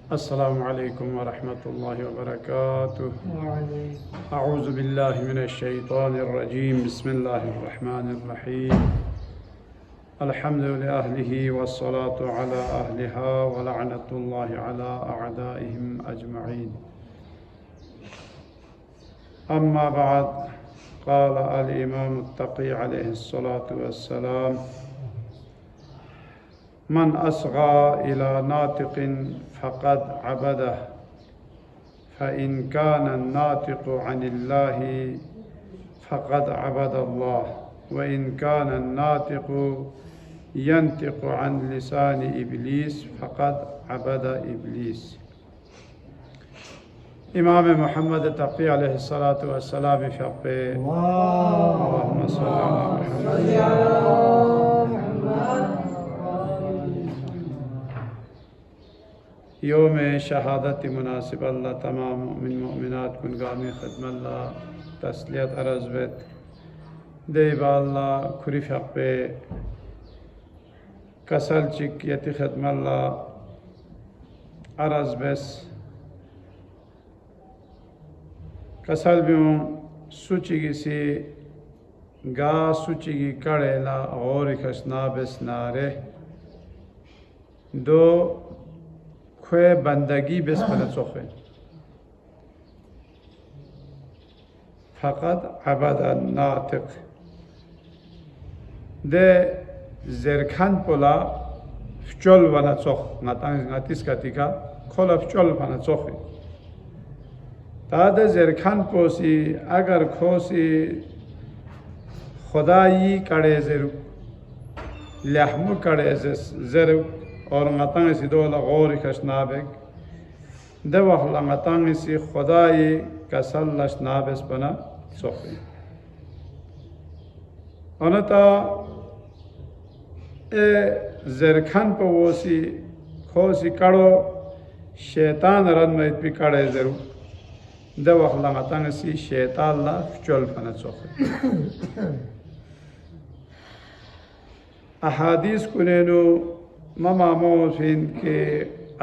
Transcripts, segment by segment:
अस्सलामु अलैकुम व रहमतुल्लाहि व बरकातुहू। अऊज़ु बिल्लाहि मिनश्शैतानिर रजीम। बिस्मिल्लाहिर रहमानिर रहीम। अल्हम्दुलिल्लाहि अहलिही वस्सलातु अला अहलिहा व लअनतुल्लाहि अला अअदाइहिम अजमईन। अम्मा बाद क़ाल अल इमाम अत-तक़ी अलैहिस्सलातु वस्सलाम मन अस्ग़ा इला नातिक़िन फ़क़द अबदह फ़इन कान अन्नातिक़ु अनिल्लाहि फ़क़द अबदल्लाह व इन कान अन्नातिक़ु यंतिक़ु अन लिसानि इब्लीस फ़क़द अबद इब्लीस। इमाम मुहम्मद तक़ी अलैहिस्सलातु वस्सलाम फ़क़े अल्लाहुम्मा सल्लि अला मुहम्मद। योम शहादत मुनासिब अल्लाह तमाम मोमिन मोमिनात कुनगामी खदमल्ला तस्लियत अरज़बत देबा अल्लाह खुरी फ़क़े कसल चिक यति खदमल्ला अरज़बस कसल ब्यों सुचिगी सी गा सुचिगी कड़ेला और खसनाबस नारे दो खे बंदगी बेस पनचोखे फ़क़द अबद नातिक़ दे ज़ेरखान पोला फ़चोल वना चोख नातिस कतिका खोला फ़चोल वना चोखे तादे ज़ेरखान पोसी अगर खोसी खुदाई कड़े ज़ेरु लहमु कड़े ज़ेरु और ngataŋ isi dola gori kashnabek de wahla ngataŋ isi khudai kasal lashnabes bana sofi onata zerkhan po wosi khosi kado shaitan ran mait pi kade zeru de wahla ngataŋ isi shaitan la fchol bana sofi ahadis kunenu mama morphine के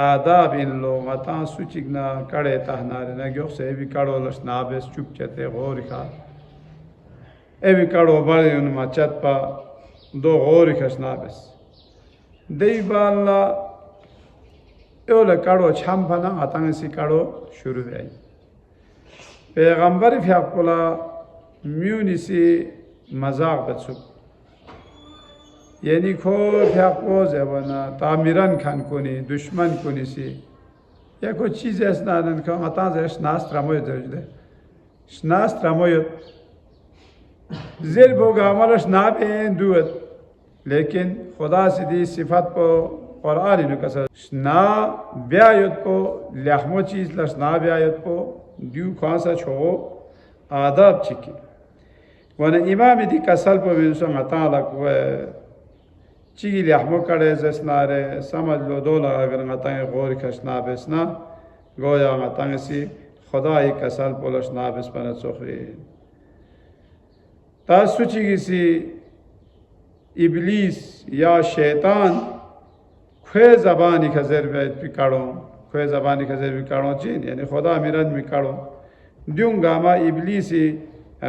आदाब इन लो मता सुचिगना कड़े तहनारे न ग्यों से भी कड़ो lush नाबेस चुप चते गौर खा ए भी कड़ो बड़े उन मचत पा दो गौर खस नाबेस देई बाला एवले कड़ो छामपना अतंग सी कड़ो शुरू है पैगंबर फ्याकुला म्यूनिसी मजाक बचुक यानी खो फ्याको जबना तामिरन खान कोनी दुश्मन कोनी सी या कोई चीज़ ऐसा ना का मता जैस नास्त रामोय दर्जदे नास्त रामोय ज़ेल बोगा हमारा नाब है दुआत लेकिन खुदा से दी सिफात को कुरान ने कसा ना ब्यायत को लहमो चीज़ लस ना ब्यायत को द्यू खासा छो आदाब चिकी वने इमाम दी कसल पर विंसो मता लग वे चीज़ लहमो कड़े जैसनारे समझ लो दोला अगर ngataŋ गौर खसना बेसना गोया ngataŋ सी खुदा ही कसल पोलश ना बेस पना चोखे तासुची सी इब्लीस या शैतान खे ज़बानी खज़र में पिकाड़ों खे ज़बानी खज़र पिकाड़ों चीन यानी खुदा मिरन मिकाड़ों द्यूंगा मा इब्लीसी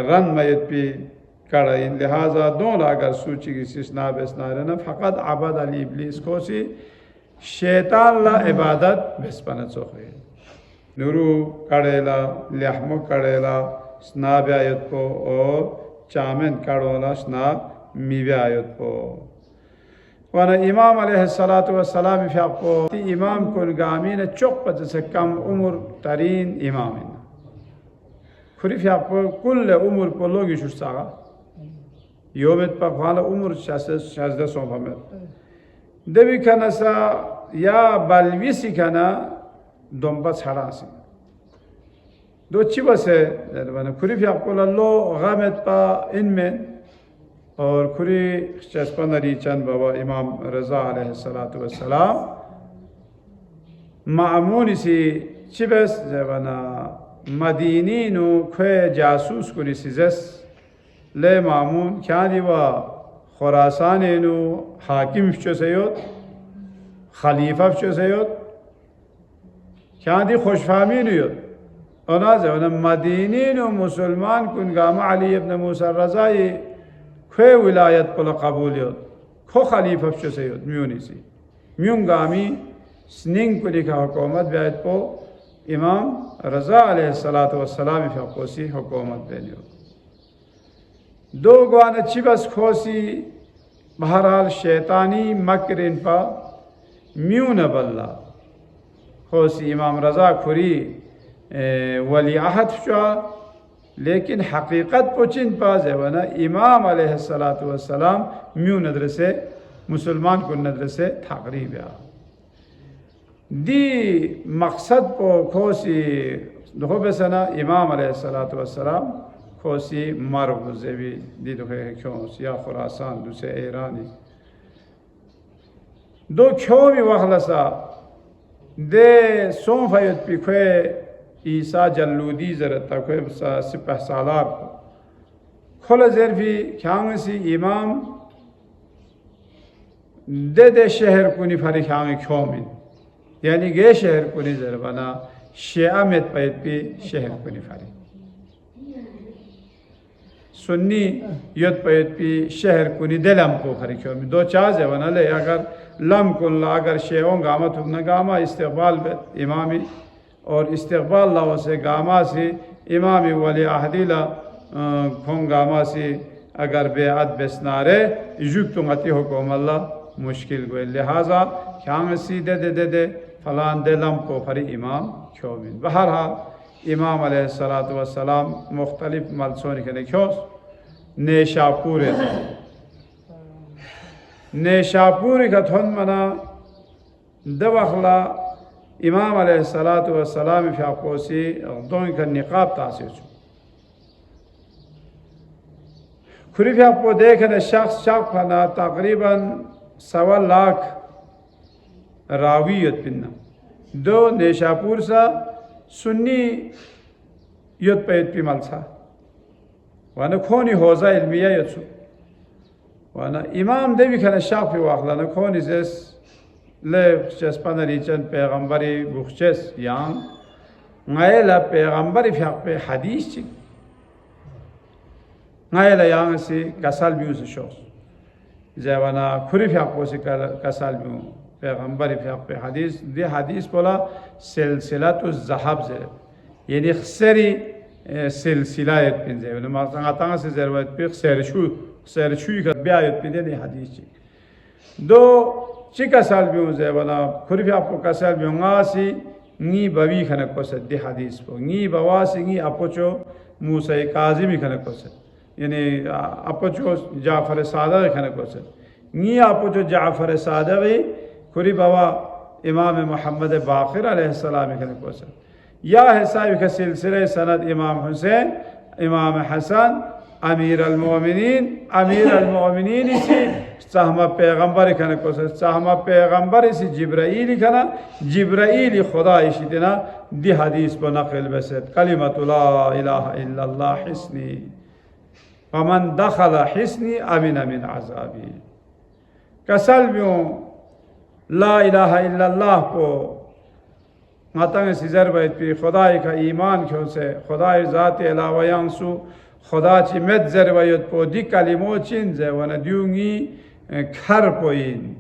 रन मयत पी कड़ा इन लिहाजा दोनों अगर सूची की सिस्ना बेसना रहना फ़क़द अबद अली इब्लीस को सी शैतान ला इबादत बेसपना चोखे नूरू कड़ेला लहमो कड़ेला स्ना ब्यायत को और चामेन कड़ोला स्ना मिब्यायत को वाना इमाम अलैहिस्सलातु वस्सलाम फ़याको इमाम को गामी ने चौक पर जैसे कम उम्र तरीन इमाम है खुरी फ़याको कुल उम्र को लोग इशुसागा योमेत पर वाला उम्र शायद सोफामेत देवी खाना सा या बालवीसी खाना दोंबा छाड़ा सी दो चिबस है जब खुरी फ़याको लो गामेत पा इनमें और खुरी चस्पनरी चंद बाबा इमाम रज़ा अलैहिस्सलातु वस्सलाम मामूनी सी चिबस जबना मदीनी नो खे जासूस कुनी सिजस ले मामून क्या दिवा खुरासान हाकिम चो सयोत खलीफा चो सयोत شادی خوشفهمی نیاد آنازه و مدینین و مسلمان کنگام علی ابن موسی رضایی که ولایت پل قبولیت که خلیفه شد میونیسی میونگامی سنین کنی که حکومت بیاید پو امام رضا علیه السلام فقوسی حکومت بینیود دو گوانه چی بس خوصی بہرحال شیطانی مکرین پا میون بالله خوصی امام رضا کھری ولی عہد شوا لیکن حقیقت پوچین پا زیوانا امام علیہ السلام میون ندرسے مسلمان کو ندرسے تقریب دی مقصد پو خوصی دخو بسنا امام علیہ السلام خوصی مرو زیوی دی دخوی کیوں یا خراسان دوسرے ایرانی دو کیوں بھی وخلصا دے سون فیت پی خوی عیسیٰ جلودی زرتا خوی سپہ سالار کو کھول زرفی کھانگسی امام دے شہر کنی فری کھانگی کھومین یعنی گے شہر کنی زربانا شیعہ میت پیت پی شہر کنی فری سنی یت پیت پی شہر کنی دلم کو فری کھومین دو چاز ہے ونا لے اگر لم کن لا اگر شیعوں گاما تھوکنا گاما استقبال امامی اور استقبال لاو سے گاما سے امامی ولی احدیلا کھون گاما سے اگر بیعت بسنارے جوکتوں غتی حکوم اللہ مشکل گوئے لہذا کھانگ سیدے دے فلان دلم کو فری امام کھومین بہرحال امام علیہ السلام مختلف ملسونی کے کھوس نیشاپوری کا تھون منا دوخلا امام علیہ السلام فی اقوسی دون کا نقاب تاثیر چھو کھری فی اقو دیکھنے شخص پنا تقریباً 1.25 لاکھ راویت پننا دو نیشاپور سا سنی یت پیت پی ملسا وانا کھونی حوزہ علمیہ یتسو وانا امام دیوی کھنے شاق پی واخلانا کھونی زیس لے چس پنریچن پیغمبری بخچس یان غیلہ پیغمبری فیق پی حدیث چک غیلہ یان سی کسال بیو سے شوز زیوانا کھری فیق پو سی کسال بیو پیغمبری فیق پی حدیث دی حدیث بولا سلسلت الزحب زیر یعنی خسری سلسلایت پین زیوانا مغتانگا سے زیروایت پی خسرشوی کا بیایت پین دی حدیث چک دو چی کسال بیو زیوانا کھری فیق پو کسال بیو غاسی نی بوی کھنک پسد دی حدیث پو نی بواسی نی اپوچو موسیٰ کاظمی کھنک پسد یعنی اپوچو جعفر صادق کھنک پسد نی اپوچو جعفر صادقی کھری بوا امام محمد باقر علیہ السلام کھنک پسد یا حسابی کا سلسلہ سند امام حسین امام حسن امیر المؤمنین اسی سہمہ پیغمبر کھنک پسد سہمہ پیغمبر اسی جبرائیلی کھنا جبرائیلی خدا اسی دینا دی حدیث پر نقل بسد کلمت لا الہ الا اللہ حسنی ومن دخل حسنی امن من عذابی کسل بیوں لا الہ الا اللہ کو ماتنگ سیزر باید پی خدای کا ایمان کیوں سے خدای ذات علاوہ یانسو خدا چی مد زر باید پو دی کلمو چین زی وانا دیونگی کھر پوین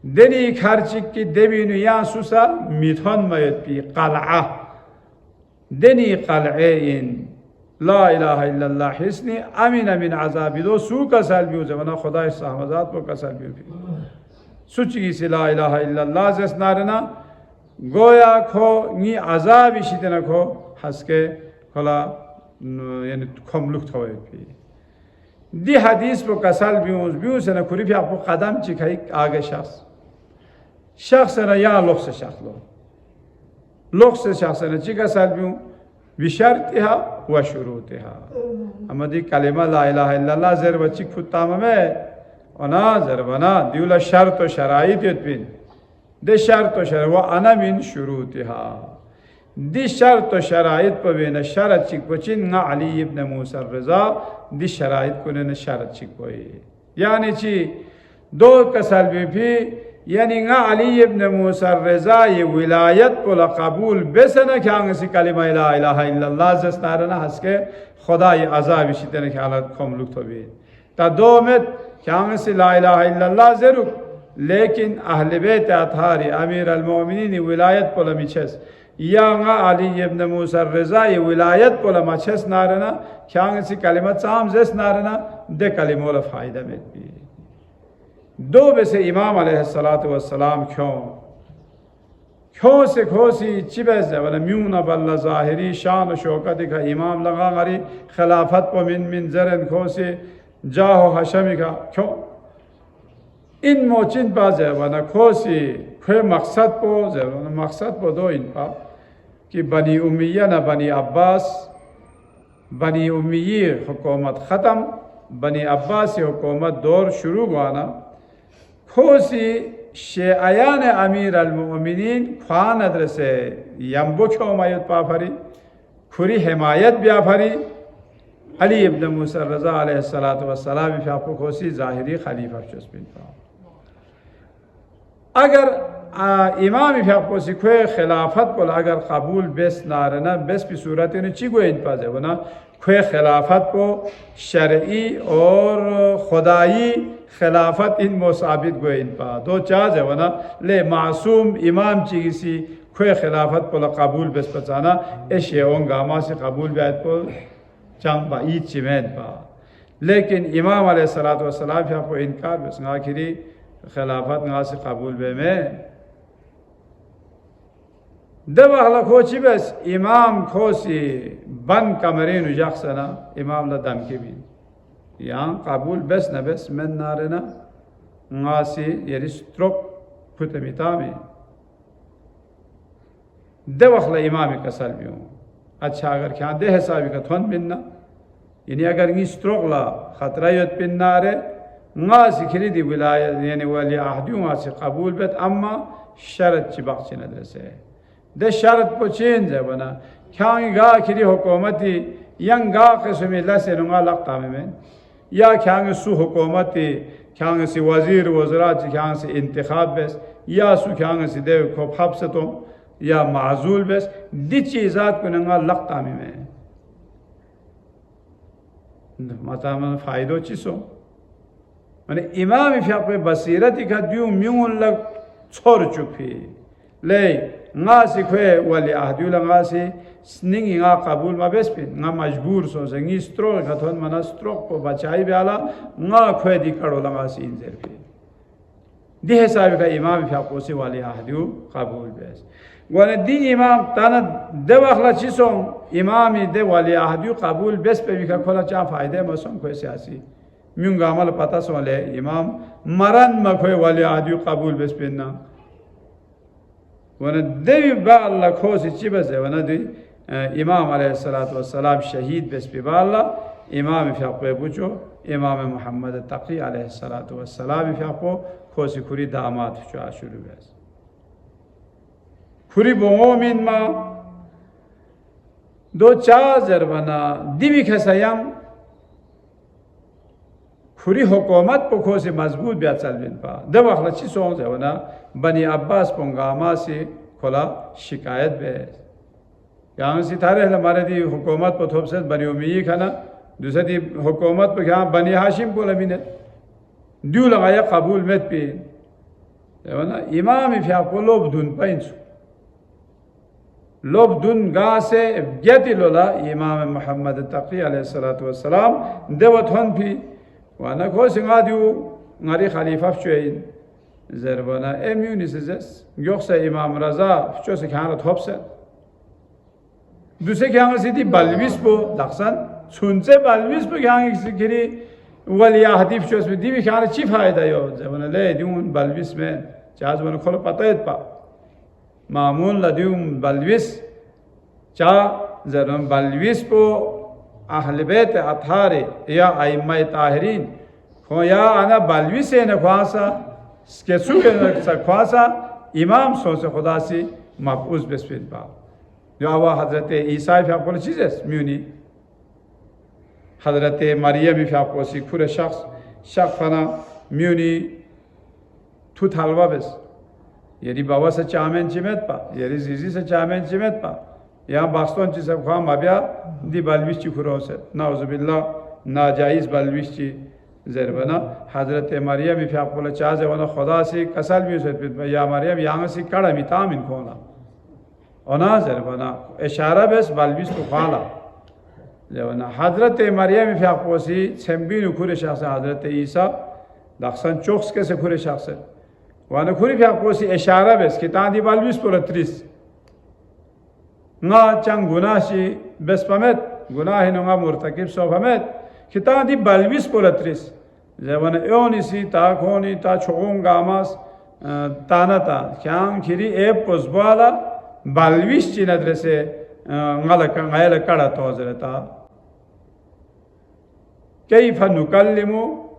دنی کھر چکی دیوینو یانسو سا میتون باید پی قلعہ دنی قلعے این لا الہ الا اللہ حسنی امین من عذابی دو سو کا سال بیو زمانہ خدای صحمزات پو کا سال بیو پی سوچی سی لا الہ الا اللہ زیس نارنا گویا کھو نی عذابی شیدنا کھو حس کے کھولا یعنی کھملک تھوئے پی دی حدیث پو کا سال بیو سنا کھوری پی آپ کو قدم چکھائی آگے شخص سنا یا لوگ سے شخص لوگ سے شخص سنا چی کا سال بیو بشرطها و شروطها اما دی کلمہ لا الہ الا اللہ زیر بچی کھتا میں ونا زیر بنا دیولا شرط و شرائط یتبین دی شرط و شرائط و انا من شروطها دی شرط و شرائط پا بین شرط چک پچین نا علی ابن موسیٰ الرضا دی شرائط کنن شرط چک پوئی یعنی چی دو کسل بی پی यानी अली इब्न मूसा रज़ा ये विलायत पोला कबूल बेसना क्या सी कलिमा ला इलाहा इल्लल्लाह जस्तारना हसके खुदा ये अज़ाब इसी तरह की हालत कमलुक तो भी ता दो में क्या सी ला इलाहा इल्लल्लाह जरूर लेकिन अहले बैत अतारी अमीर अल-मोमिनीन विलायत पोला मिचेस या अली इब्न मूसा रज़ा ये विलायत पोला मचेस नारना क्या सी कलिमा चाम जस नारना दे कलिमोला फायदा में भी दो वैसे इमाम अलैहिस्सलातु वस्सलाम क्यों से खोसी चिबैस वाला म्यूना बल्ला ज़ाहिरी शान शौकत का इमाम लगा गरी खिलाफत को मिन जरन खोसे जाहो हशमी का क्यों इन मोचिन पास है वाला खोसी खे मकसद पो जरूर मकसद पो दो इन पा कि बनी उम्मिया न बनी अब्बास बनी उम्मी हुकूमत ख़त्म बनी अब्बास हुकूमत दौर शुरू हुआ ना खोसी शेआयान अमीर अल-मोमिनीन खान अदरसे यम्बो मायुत पाफरी खुरी हिमायत ब्याफरी अली इब्न मूसा रज़ा अलैहिस्सलातु वस्सलाम फापो खोसी ज़ाहिरी खलीफा चुस्पिन पा अगर इमाम फापो सिखे खिलाफत बोला अगर कबूल बेस नारना बेस की सूरत ने चिगो इन पास है वना खे खिलाफत को शरई और खुदाई खिलाफत इन मोसाबित गो इन पा दो चाज है वना ले मासूम इमाम चीसी खे खिलाफत पोला कबूल बेस पचाना ऐशे गामा से कबूल बैत को चांग बा ईद चिमेन पा लेकिन इमाम अलैहिस्सलातु वस्सलाम फिर आपको इनकार बस आखिरी खिलाफत ना से कबूल बे में दब अहला खोची बस इमाम खोसी बन कमरीन यक्सना इमाम ला दम के भी यहाँ कबूल बस न बस में नारना नासी ये स्ट्रोक फुतमिता में दब अहला इमाम कसल भी हूँ अच्छा अगर क्या दे हिसाबी का थोन पिन्ना यानी अगर ये स्ट्रोक ला खतरा युद्ध पिन्ना रे नासी खिली दी विलायत यानी वाली आहदियों से कबूल बेत अम्मा शरत चिबाक चिन्ह से दे शरत को चेंज है बना क्या गा खिली हुकूमती यंग गा किस्म लसे नुंगा लगता में या क्या सु हुकूमती क्या सी वजीर वज़रा क्या से इंतखाब बेस या सु क्या से देव को फब से तो या माजूल बेस दी चीज़ात को नंगा लगता में मतलब फ़ायदो चीज़ों मैंने इमाम फिर पे बसीरत का द्यू म्यून लग छोड़ चुकी ले ना सिखे वाले आहदियों लगा से स्निंग इंगा कबूल माबेस पे ना मजबूर सो जंगी स्ट्रोक खतौन मना स्ट्रोक को बचाई ब्याला ना खोए दी करो लगा से इंजर पे दी हिसाब का इमाम फिर पोसे वाले आहदियों कबूल बेस वाले दी इमाम ताना देवाखला चीज़ों इमाम दे वाले आहदियों कबूल बेस पे भी का खोला चाह फायदे मौसम को सियासी म्यूंगा अमल पता सोले इमाम मरन मखोए वाले आहदियों कबूल बेस पे ना वना देवी बाल्ला खोसी चिबस है वना दी इमाम अलैहिस्सलातु वस्सलाम शहीद बेस पे बाल्ला इमाम फिर पूछो इमाम मोहम्मद तकी अलैहिस्सलातु वस्सलाम फिर खोसी खुरी दामाद चुआ शुरू बेस खुरी बोमिन मा दो चार बना दिवी खसयम खुरी हुकूमत पखो से मजबूत ब्या चल बिन पा दब अखला ची सोंग जवना बनी अब्बास पोंगामा से खोला शिकायत बे यहाँ से थारे हमारे दी हुकूमत पर थोप से बनी उम्मी खाना दूसरी दी हुकूमत पर यहाँ बनी हाशिम को लमीने द्यू लगाया कबूल में पे जवना इमाम फिर को लोब धुन पैंसु लोब दुन गा से ज्ञाति लोला इमाम मोहम्मद तकी अलैहिस्सलातु वस्सलाम देवत हन भी वाना को सिंगा दियो ngari khalifa fchuin zerbana emyunisizes yoksa imam raza fchose khana thopse duse khana sidi balvis bo laksan sunse balvis bo khana sikiri wali hadif fchose dibi khana chi fayda yo zerbana le diun balvis mein chaz bana kholo patayet pa मामूल लद्यूम बलविस चा जरम बलविस को अहल बैत अथारे या आइम्मा ताहरीन खो या अना बलविस है न ख्वासा स्केसु के न ख्वासा इमाम सो से खुदा से मफूज बिस्मिल बा जो आवा हजरत ईसा भी आपको चीज़ है म्यूनी हजरत मरियम भी आपको सी खुरे शख्स फना म्यूनी tut halva bes. Yeri babası çamen çimet pa, yeri zizi se çamen çimet pa. Ya baston çi sab kham abya di balviş çi khurose. Nauzubillah najaiz balviş çi zerbana Hazreti Meryem fi akula chaze wana khuda se kasal bi se ya Meryem yang se kada mi tamin khona. Ona zerbana işara bes balviş to khala. Zevana Hazreti Meryem fi akposi sembinu kure şahse Hazreti İsa daksan çok skese kure şahse. Wana kure fi akposi işara bes ki tandi balviş polatris. Nga chang gunashi bespamet gunahi nga murtakib sofamet ki tandi balviş polatris. Zevana eonisi ta khoni ta çoğun gamas tanata kyang kiri e pozbala balviş chin adrese ngayla kada tozereta kayfa nukallimu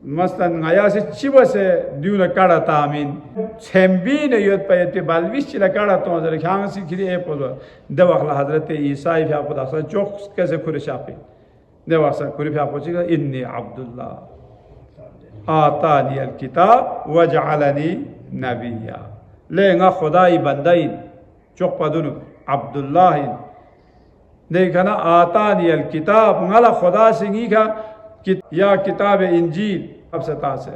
maslan ngaya se chibase diuna kada tamin sembine yot payete balvish chila kada tozere khangsi kiri e pozo devakhla Hazreti İsa fi apodasa çok kese kure shapi devaksa kure fi apochiga inni Abdullah atani al kitab ve ja'alani nabiyya le nga khudai bandain çok padunu Abdullah'in देखना आतानी अल किताब ngala खुदा सिंगी का या किताब इंजील अब सता से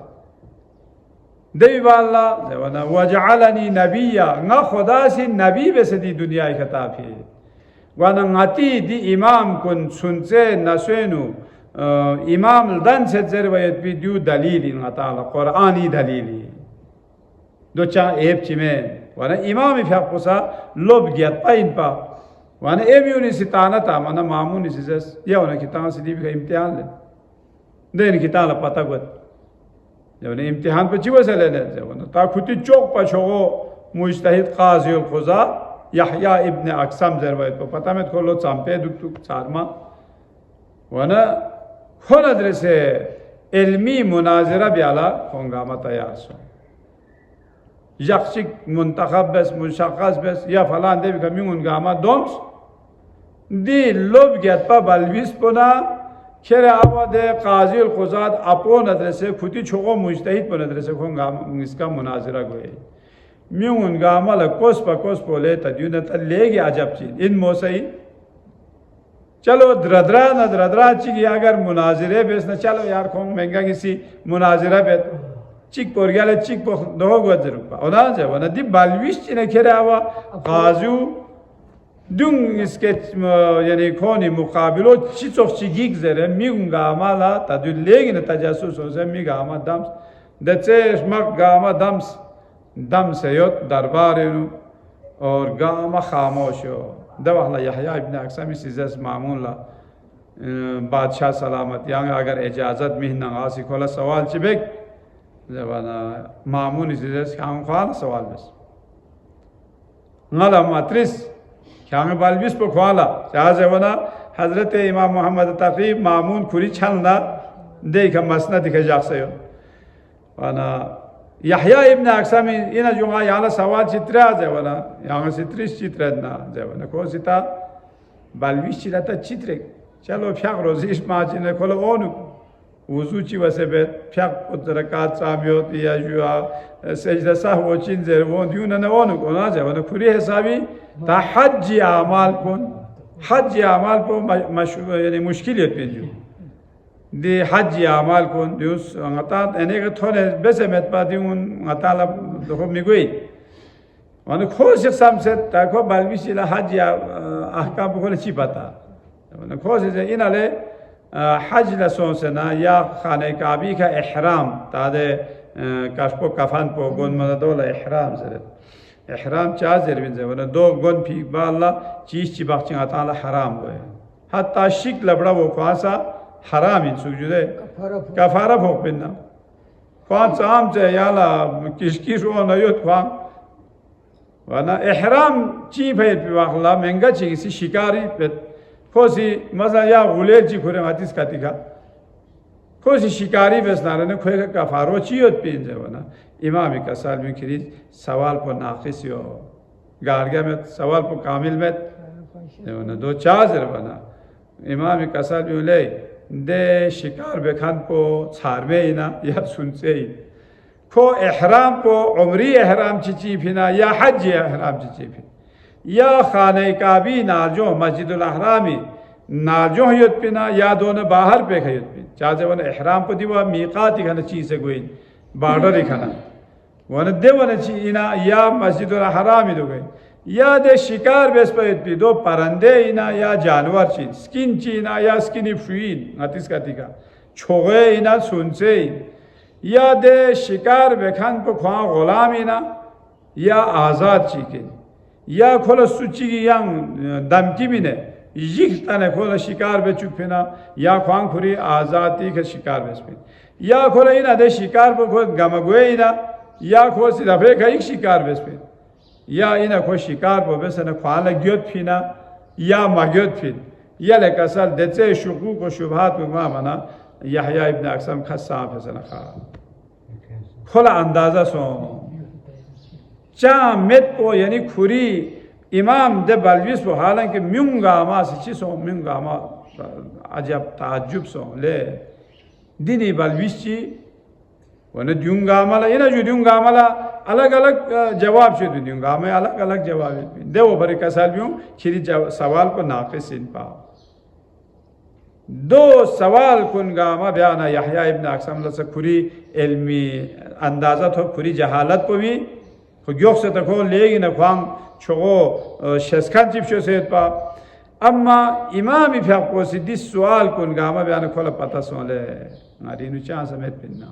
देवाला जवाना वजअलनी नबिया nga खुदा से नबी बेसदी दुनिया की किताब है वाना ngati di imam kun sunse nasenu imam dan se zerwayet bi du dalili ngata qur'ani dalili do cha ep chime wana imam fi haqqsa lob gyat pain pa wana emyuni sitana ta mana mamuni sizes ya ona kitan sidi bi imtihan le den kitala pata got yani imtihan pe chivasele le wana ta khuti chok pa chogo mujtahid qazi al quza Yahya ibn Aksam zerwayet pa pata met kholo champe duk sarma wana khon adrese ilmi munazira bi ala hongama tayar so yakşik muntakhab bes mushaqqas bes ya falan de bi kamun gama doms di lob gyat pa balvis pona kere avade qazi al quzad apon adrese khuti chogo mujtahid pon adrese hongama iska munazira goye miun gama la kos pole ta dyuna ta legi ajab chin in mosai चलो द्रद्रा चिकी अगर मुनाजिरे base न चलो यार खोंग महंगा किसी मुनाजिरा बेत चिक पोरग्याले चिक पो दो गजर रुपा ओना जे वना दि बालविश चिने खेरे आवा काजू दुंग इसके यानी खोनी मुकाबिलो चिचोक चिगिक जरे मिगुंगा माला तदु लेगिन तजासुस होसे मिगामा दम्स दचे स्मक गामा दम से योत दरबारेनु और गामा खामोश हो दवाखला यहया इब्न अक्सम सिजस मामून ला बादशाह सलामत यांग अगर इजाजत मिहना आसी खोला सवाल चिबेक जवाना मामून सिजस खाम खाल सवाल बस ngala matris kyang balbis po khwala cha jawna hazrat imam muhammad taqi mamun khuri chalna dekha masna dikha jaksayo wana Yahya ibn Aksam ina junga yala sawal chitra jawna yang sitris chitra na jawna ko sita balvish chilata chitre chalo phyak rozish ma chine kholo onu wuzu chi wasebet phyak utrakat samyot ya jua secde sahvo chin zer won yuna na onu ona jawna khuri hesabi ta hajji amal po yani mushkiliyat penju di hajji amal kon dius ngata ene ke thone besemet pa diun ngata la do migui wan khosh samset ta ko balbishi la hajji ahkam ko chi pata wan khosh je inale hajj la sonsena ya khane kabi ka ihram ta de kashpo kafan po gon madadola ihram zeret ihram cha zerbin je wan do gon phi balla chi bakchin ata la haram go hatta shik labda wo khasa haram in sujude kafara phok binna kwan sam che yala kish ona yot kwan wana ihram chi phe piwakla menga chi si shikari pet kosi maza ya gule chi khore hatis katika kosi shikari besnare ne khoe kafaro chi yot pinje wana imam kasal mein kiri sawal po naqis yo garga met sawal po kamil met wana do chazer wana imam kasal mein de शिकार बेखान को छारवे ना या सुनसे को एहराम को उमरी एहराम चिची फिना या हज एहराम Chichi fin या खाने काबी नाजो मस्जिदुल अहरामी नाजो युत पिना या दोनों बाहर पे खयुत पिन चाहे वन एहराम को दिवा मीकात खाना चीज से कोई बॉर्डर खाना वन दे वन चीना या मस्जिदुल अहरामी दो गई या दे शिकार बेस पे दो परंदे इना या जानवर चीन स्किन चीना या स्किनी फ्रीन अतिस का टिका छोगे इना सुनसे या दे शिकार बेखान को ख्वा गुलाम इना या आज़ाद चीके या खोला सुची की यांग दमकी भी ने यिख्ता ने खोला शिकार बे चुपिना या ख्वांग खुरी आज़ादी के शिकार बेस पे या खोला इना दे शिकार पर खोल गमगुए इना या खोल सिर्फ़े का एक शिकार बेस पे या इना खोल शिकार पर बेस ने ख्वाला गियोत फिना या मगियोत फिन या लेकसल देते शुकू को शुभात को मामना यहया इब्न अक्सम खस्सा फैसला खा खोला अंदाज़ा सो चा मेट को यानी खुरी इमाम दे बलविस वो हालांकि म्यूंगामा से चीज़ हो म्यूंगामा अजब ताज्जुब सो ले दिनी बलविस ची वने द्युंगामाला इना जो द्युंगामाला अलग अलग जवाब चुन द्युंगामे अलग अलग जवाब दे वो बरे कसाल ब्यूं खिरी सवाल को नाक़िस इन पाओ दो सवाल कुन गामा बयाना यहया इब्न अक्सम लसे खुरी इल्मी अंदाज़ा तो खुरी जहालत को भी खुयोक से तको लेगी न ख्वांग छोगो शेस्खान चिप्शो से पा अम्मा इमाम इफ़ाक़ को सिद्धि सवाल कुन गामा बयाना खोला पता सोले नारी नुचां समेत पिन्ना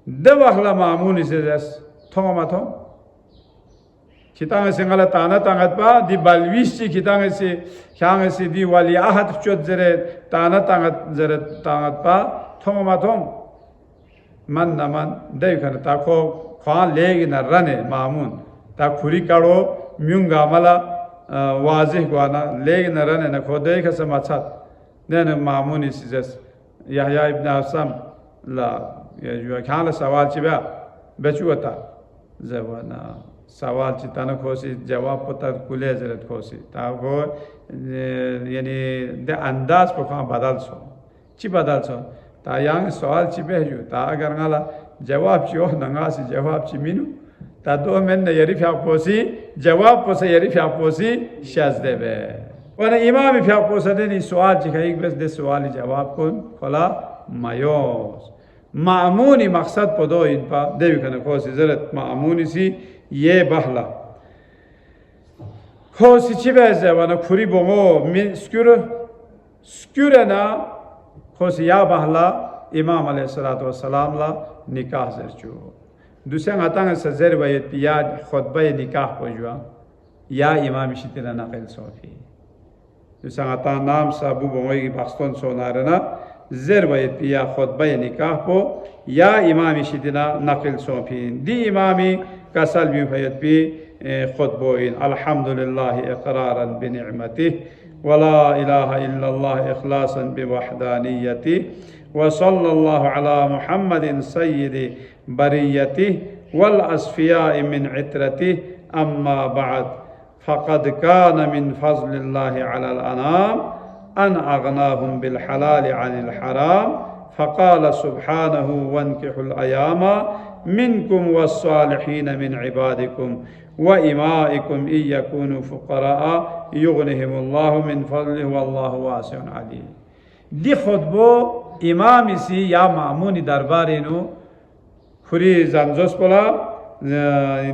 दवाखला मामून इसे जैस थोमा थो कितांग से गला ताना तांगत पा दी बलविश ची कितांग से ख्यांग से दी वाली आहत चोट जरे ताना तांगत पा थोमा थो मन न मन दे कर ताको ख्वान लेगी न रने मामून ता खुरी काड़ो म्यूंगा मला वाजिह गुआना लेगी न रने न खो दे खस मच्छत ने मामून इसी जैस यहया इब्न अक्सम ला ये जो ख्याल सवाल चिबा बेचुअता जवाना सवाल चिताना खोसी जवाब पता कुले जरत खोसी ताको यानी दे अंदाज पर खां बदल सो ची बदल सो ता यांग सवाल चिबे जो ता अगर गाला जवाब चियो नंगा से जवाब ची मिनु ता दो में ने यरी फ्या पोसी जवाब पोसे यरी फ्या पोसी शाज देबे वन इमाम फ्या पोसे दे नि सवाल ची एक बस दे सवाल जवाब कोन खोला मायोस मामूनी मकसद पदो इन पा देवी कने खोसी जरत मामूनी सी ये बहला खोसी चिबेजे वन खुरी बोंगो मिन स्क्यूर ना खोसी या बहला इमाम अलैहिस्सलातु वस्सलाम ला निकाह जरचो दूसरे आतांग सजर वयत पिया खुतबा निकाह पजुआ या इमाम शितिना नकल सोफी दूसरे आता नाम सा अबू बोंगो की पाकिस्तान सोनारना ज़र वयत पिया खुतबा निकाह पो या इमाम शितिना नकल सोफी दी इमामी कसल भी वयत पी खुतबोइन अल्हम्दुलिल्लाह इक़रारन बिनिअमतिह वला इलाहा इल्लल्लाह इखलासन बिवहदानियतिह वसल्लल्लाहु अला मुहम्मदिन सय्यिदि बरियतिह वल अस्फियाइ मिन इत्रतिह अम्मा बअद फ़क़द कान मिन फ़ज़लिल्लाहि अलल अनाम अन अग़नाहुम बिल हलाल अनिल हराम फ़क़ाल सुब्हानहु वन्किहुल अयामा मिनकुम वस्सालिहीन मिन इबादिकुम व इमाइकुम इयकुनु फुक़राअ युग़निहिमुल्लाहु मिन फ़ज़लिहि वल्लाहु वासिउन अलीम दी खुतबो इमाम इसी या मामूनी दरबारेनु खुरी जानजोस पोला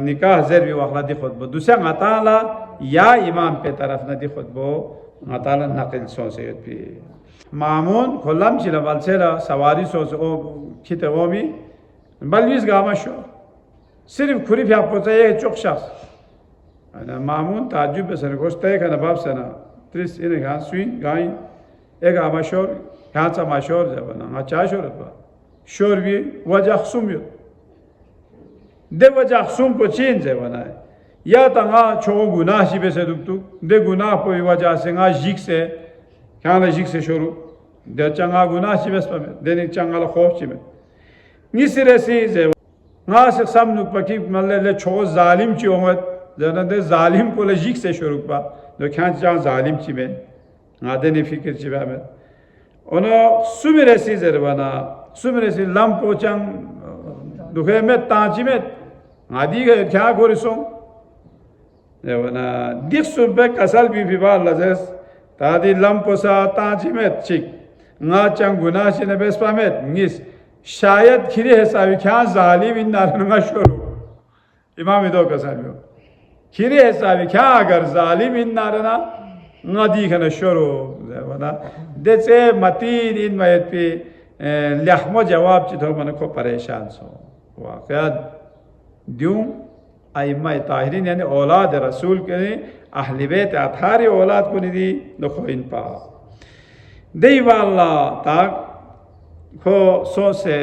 निकाह ज़र भी वखला दी खुतबो दूसरा गताला या इमाम पे तरफ न दी खुतबो गताला नक़ल सोसेत भी मामून खुल्लम चिला बलसेला सवारी सोस ओ खिते वो भी बलविस गामा शो सिर्फ खुरी फ्या पोचा ये चुक शख्स अना मामून ताज्जुब पे सर गोश्त है का नबाब सना त्रिस इन्हें घास सुई गाय एक आमा शोर घास आमा शोर जबना अच्छा शोर बा शोर भी वजह सुम यो दे वजह सुम को चीन जबना है या तंगा छोगो गुनाह शिबे से दुक्तु दे गुनाह पे वजह से गा जिक से क्या ना जिक से शुरू दे चंगा गुनाह शिबे से दे ने चंगा ला खौफ शिबे निसरे से गा से सामने पकी मल्ले ले छोगो जालिम ची होंगे जना दे जालिम को ले जिक से शुरू पा दो क्या चां जालिम शिबे आदे ने फिक्र शिबे में ओनो सुमिरे से जरबना सुमिरे से लम पोचंग दुखे में तांची में आदि के क्या गोरिसों जवना दिख सुबह कसल भी विवाह लजस तादी लंपोसा तांची में चिक ना चंगुना चिने बेस्पा में निस शायद खिरे हिसाबी क्या जालिम इन नारंगा शुरू इमाम दो कसल में खिरे हिसाबी क्या अगर जालिम इन नारना नदी खना शुरू जवना देसे मतीन इन में पे लहमो जवाब चितो मन को परेशान सो वाक़यात द्यूं आइम्मा ताहिरीन यानी औलाद रसूल के अहले बैत अथारी औलाद को निदी दखो इन पा देवाला ताक को सो से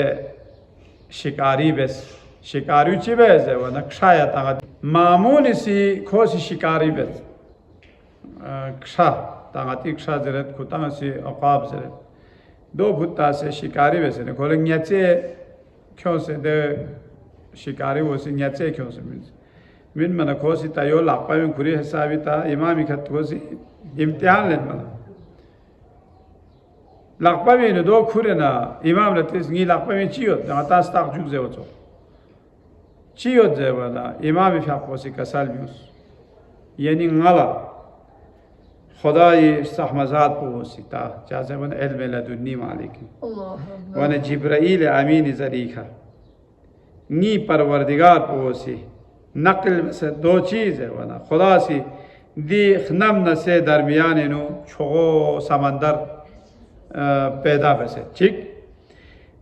शिकारी बेस शिकारी चिबेज है वो नक्शाया ताक मामून सी खो सी शिकारी बेसक्षा ताकतीक्षा जरत खुतांग सी अकाब जरत दो भुत्ता से शिकारी वैसे ने खोले न्याचे क्यों से दे शिकारी वो से न्याचे क्यों से मिन मना खोसी तायो लापा में खुरी हिसाबी था इमामी खत खोसी इम्तिहान लेन मना लापा में दो खुरे ना इमाम ने तेज नी लापा में चियोत ना तास ताक जुग जे वचो चियोत जे वाला इमामी फिर खोसी कसाल बिउस यानी ngala खुदाई सहमजात पोसी ता चाहे वन इल्म लदुन्नी मालिक वन जिब्राइल अमीन ज़रीखा नी परवरदिगार पोसी नकल से दो चीज़ है वना खुदा सी दी खनम न से दरमियान नो छोगो समंदर पैदा वैसे ठीक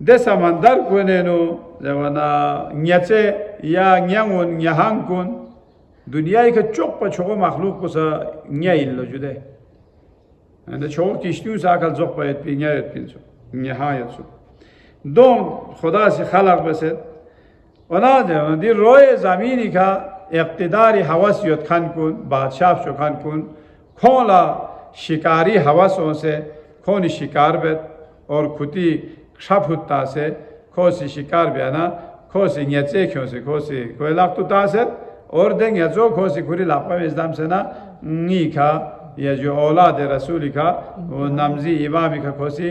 दे समंदर को ने नो जवना न्याचे या न्यांगुन न्याहांगुन दुनिया के चौक पर छोगो मखलूक को सा न्याइल लो जुदे and the choke is new cycle zok by it being yet pinso nihayat so don खुदा से खलक बसे वना दी रोए ज़मीनी का इक़्तिदारी हवसियत खान कुन बादशाह शो खान कुन खोला शिकारी हवसों से खोनी शिकार बेत और खुदी क्षपुत्ता से खोसी शिकार बयाना खोसी न्याचे क्यों से खोसी कोई लाख तो तासे और देंगे जो खोसी खुरी लापा में इस्लाम से ना नी का ये जो औलाद रसूल का वो नमजी इमामी का खोसी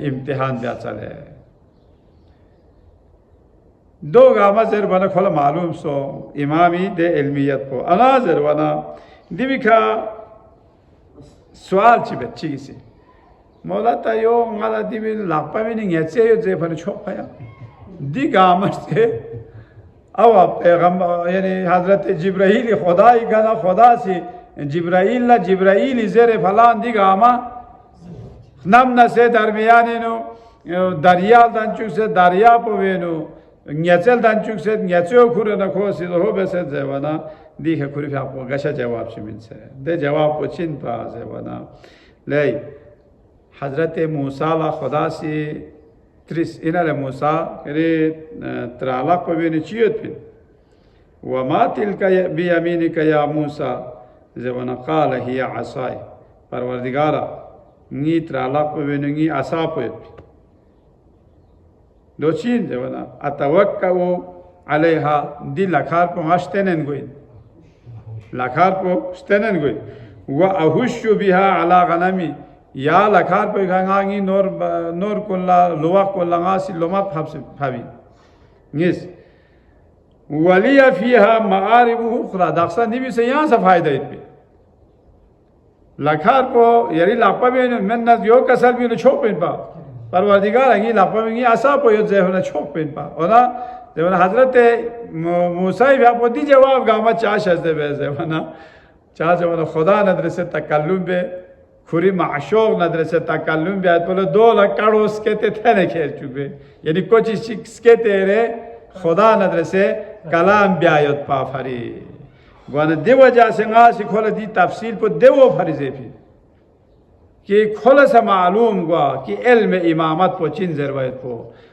इम्तिहान दिया चले दो गामज़र बना खोला मालूम सो इमामी दे इल्मियत को अनाज़र बना दिवी का सवाल ची बच्ची किसी मौला तायो माला दिवी लापा में नहीं ऐसे यो जेफन छोप पाया दी गामज़ से अब पैगंबर यानी हज़रत जिब्राइल खुदा ही गाना खुदा से जिब्राइल ज़ेरे फलान दी गामा नम न से दरमियाने नो दरिया दंचुक से दरिया पवे नो न्याचल दंचुक से न्याचो खुरे न खो सी हो बेसे जवाना दी है खुरी आपको गशा जवाब शिमिन से दे जवाब को चिन पा जवाना ले हज़रत मूसा ला खुदा से त्रिस इनाले मूसा करे त्रालक पवे ने चियत पिन वमा तिलका बियमीनिका या मूसा जवाना काल हिया असाय परवरदिगारा नी त्रालक पवे ने नी असा पवे दो चीज़ जवाना अतवक्कउ अलैहा दी लखार पो हस्तेनन गोइन लखार पो स्तेनन गोइन व अहुशु बिहा अला गनमी या लखार पे गांगी नोर कोल्ला लोवा कोल्ला गासी लोमा फाबी निस वलिया फिहा मारिब उखरा दक्सा निबी से यहाँ से फायदा इतने लखार को यारी लापा में मैं न यो कसर भी न छोप इन पा परवरदिगार अंगी लापा में आसा पो यो जे होना छोप इन पा और ना जब हज़रत मूसा भी आपको दी जवाब गामा चाश ऐसे वैसे वना चाह जब ना खुदा नदर से तकल्लुम बे खुरी माशोक नदर से तकल्लुम बे बोले 2 लाख करोड़ उसके थे ने खेल चुके यानी कुछ इसके तेरे खुदा नदर से कलाम ब्यायत पा फरी वाने देव जासे गासी खोले दी तफसील पर देवो फरीज़े फिर कि खोले से मालूम हुआ कि इल्म इमामत पर चिन ज़रूरत पो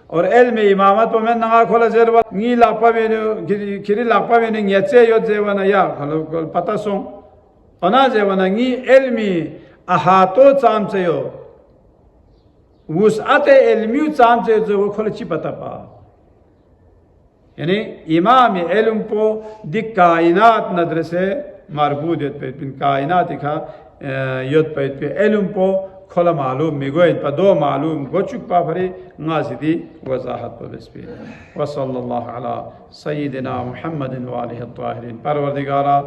और इल्म इमामत पर मैं नगा खोले ज़रूरत नी लापा में किरी लापा में नहीं ऐसे यो जेवना या खोले पता सों अना जेवना नी इल्मी अहातो चाम से यो वुसअते इल्मी चाम से जो खोले ची पता पा यानी इमाम इल्म पो दी कायनात नदर से मरबूत पे कायनात का युद्ध पे इल्म पो खोला मालूम मिगोइन पर दो मालूम गोचुक पाफरी गाजिदी वजाहत पबस्पी वसल्लल्लाहु अला सय्यिदिना मुहम्मदिन व आलिहि ताहिरीन परवरदिगारा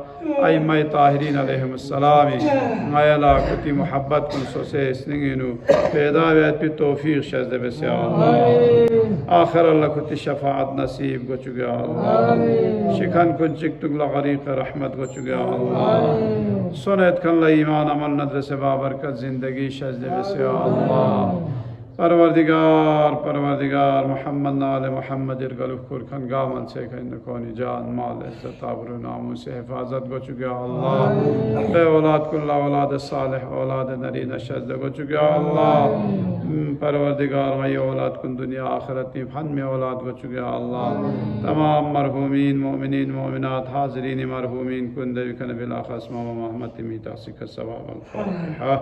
अइम्मा ताहिरीन अलैहिमुस्सलाम मायला कुति मोहब्बत कुन सोसे स्निंगिनु पैदा वेत पि तौफीक शज़ बस या अल्लाह आखिर अल्लाह कुति शफाअत नसीब गोचुक या अल्लाह शिखन कुन चिकतुगला गरीक रहमत गोचुक या अल्लाह सुनत कल्ला ईमान अमल नदर से बाबरकत जिंदगी शज़ बस या अल्लाह परवरदिगार मोहम्मद नाले मोहम्मद इरगलुफ कुरखन गामन से खन कोनी जान माल इज्जत आबरू नामों से हिफाजत गो चुका अल्लाह बे औलाद कुल्ला औलाद सालेह औलाद नरीन शज़ गो चुका अल्लाह परवरदिगार मई औलाद कुन दुनिया आखिरत में फन में औलाद गो चुका अल्लाह तमाम मरहूमीन मोमिनीन मोमिनात हाज़रीन मरहूमीन कुन देवी कन बिला खस्मा मोहम्मद तिमी तासिक सवाब अल फातिहा।